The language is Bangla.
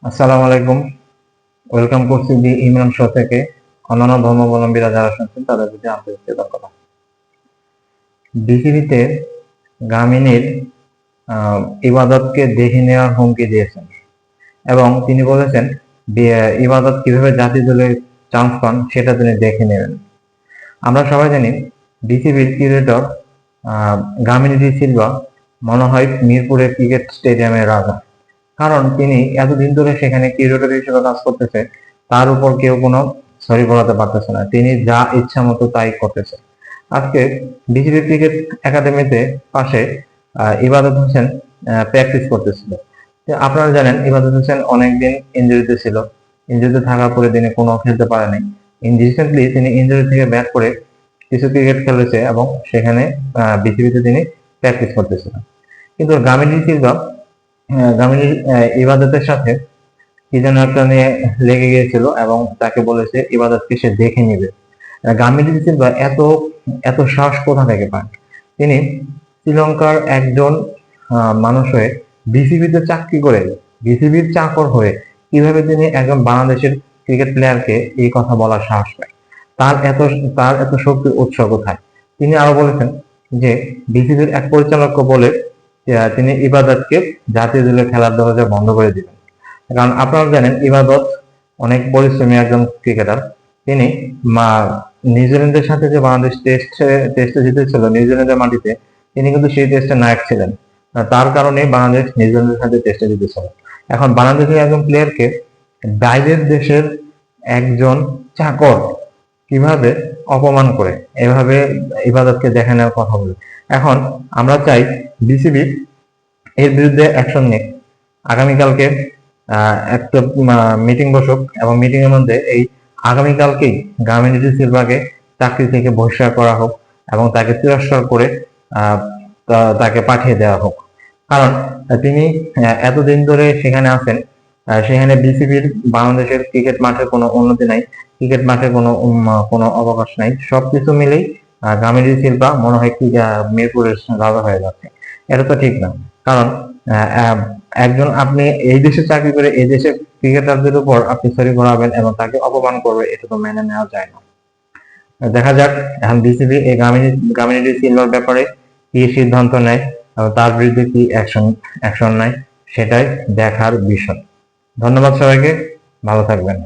আসসালামু আলাইকুম। ওয়েলকাম করছি দি ইমরান শো থেকে। অন্যান্য ধর্মাবলম্বীরা যারা শুনছেন তাদের প্রতি আন্তরিক কৃতজ্ঞতা। বিসিবিতে গামিনীর ইবাদতকে দেখে নেওয়ার হুমকি দিয়েছেন এবং তিনি বলেছেন ইবাদত কিভাবে জাতীয় দলে চান্স পান সেটা তিনি দেখে নেবেন। আমরা সবাই জানি বিসিবির কিউরেটর গামিনী ডি সিলভা মনে হয় মিরপুরের ক্রিকেট স্টেডিয়ামের রাজা, কারণ তিনি এতদিন ধরে সেখানে কিউরেটর হিসেবে কাজ করতেছে, তার উপর কেউ কোনো সরি বলাতে পারতেছে না, তিনি যা ইচ্ছা মতো তাই করতেছে। আজকে বিসিবি ক্রিকেট একাডেমিতে পাশে ইবাদত হোসেন প্র্যাকটিস করতেছিল। আপনারা জানেন ইবাদত হোসেন অনেকদিন ইনজুরিতে ছিল, ইনজুরিতে থাকার পরে তিনি কোনো খেলতে পারেনি। রিসেন্টলি তিনি ইনজুরি থেকে ব্যাক করে কিছু ক্রিকেট খেলেছে এবং সেখানে বিসিবিতে তিনি প্র্যাকটিস করতেছিলেন। কিন্তু গামিনী সিলভা গামিনীর ইবাদতের সাথে কি যেন একটা নিয়ে লেগে গিয়েছিল এবং তাকে বলেছে ইবাদতকে সে দেখে নিবে। গামিনী সিলভা এত এত সাহস কোথা থেকে পান? তিনি শ্রীলঙ্কার একজন মানুষ হয়ে বিসিবিতে চাকরি করে, বিসিবির চাকর হয়ে কিভাবে তিনি একজন বাংলাদেশের ক্রিকেট প্লেয়ারকে এই কথা বলার সাহস পায়? তার এত শক্তির উৎস কোথায়? তিনি আরো বলেছেন যে বিসিবির এক পরিচালককে বলে তিনি ইবাদতকে জাতীয় দলে খেলার দরজা বন্ধ করে দিবেন। কারণ আপনারা জানেন ইবাদত অনেক পরিশ্রমী একজন ক্রিকেটার। তিনি নিউজিল্যান্ডের সাথে যে বাংলাদেশ টেস্টে জিতেছিল নিউজিল্যান্ডের মাটিতে, তিনি কিন্তু সেই টেস্টে নায়ক ছিলেন। তার কারণে বাংলাদেশ নিউজিল্যান্ডের সাথে টেস্টে জিতেছিল। এখন বাংলাদেশের একজন প্লেয়ারকে বাইরের দেশের একজন চাকর কিভাবে অপমান করে এভাবে ইবাদতকে দেখে নেওয়ার কথা বলে। এখন আমরা চাই বিসিবি এর বিরুদ্ধে অ্যাকশন নিক। আগামীকালকে একটা মিটিং বসুক এবং মিটিং এর মধ্যে এই আগামীকালকেই গামিনী ডি সিলভাকে চাকরি থেকে বহিষ্কার করা হোক এবং তাকে তিরস্কার করে তাকে পাঠিয়ে দেওয়া হোক। কারণ তিনি এতদিন ধরে সেখানে আছেন, সেখানে বিসিবির বাংলাদেশের ক্রিকেট মাঠের কোনো উন্নতি নাই, ক্রিকেট মাঠে কোনো অবকাশ নাই। সবকিছু মিলেই গামিনী ডি সিলভা মনে হয় কি মিরপুরের রাজা হয়ে যাচ্ছে। এটা তো ঠিক না। কারণ একজন আপনি এই দেশে চাকরি করে এই দেশের ক্রিকেটারদের উপর আপনি সরি করাবেন এবং তাকে অপমান করবে, এটা তো মেনে নেওয়া যায় না। দেখা যাক এখন বিসিবি এই গামিনী ডি সিলভার ব্যাপারে কি সিদ্ধান্ত নেয় এবং তার বিরুদ্ধে কি অ্যাকশন নেয়, সেটাই দেখার বিষয়। ধন্যবাদ সবাইকে, ভালো থাকবেন।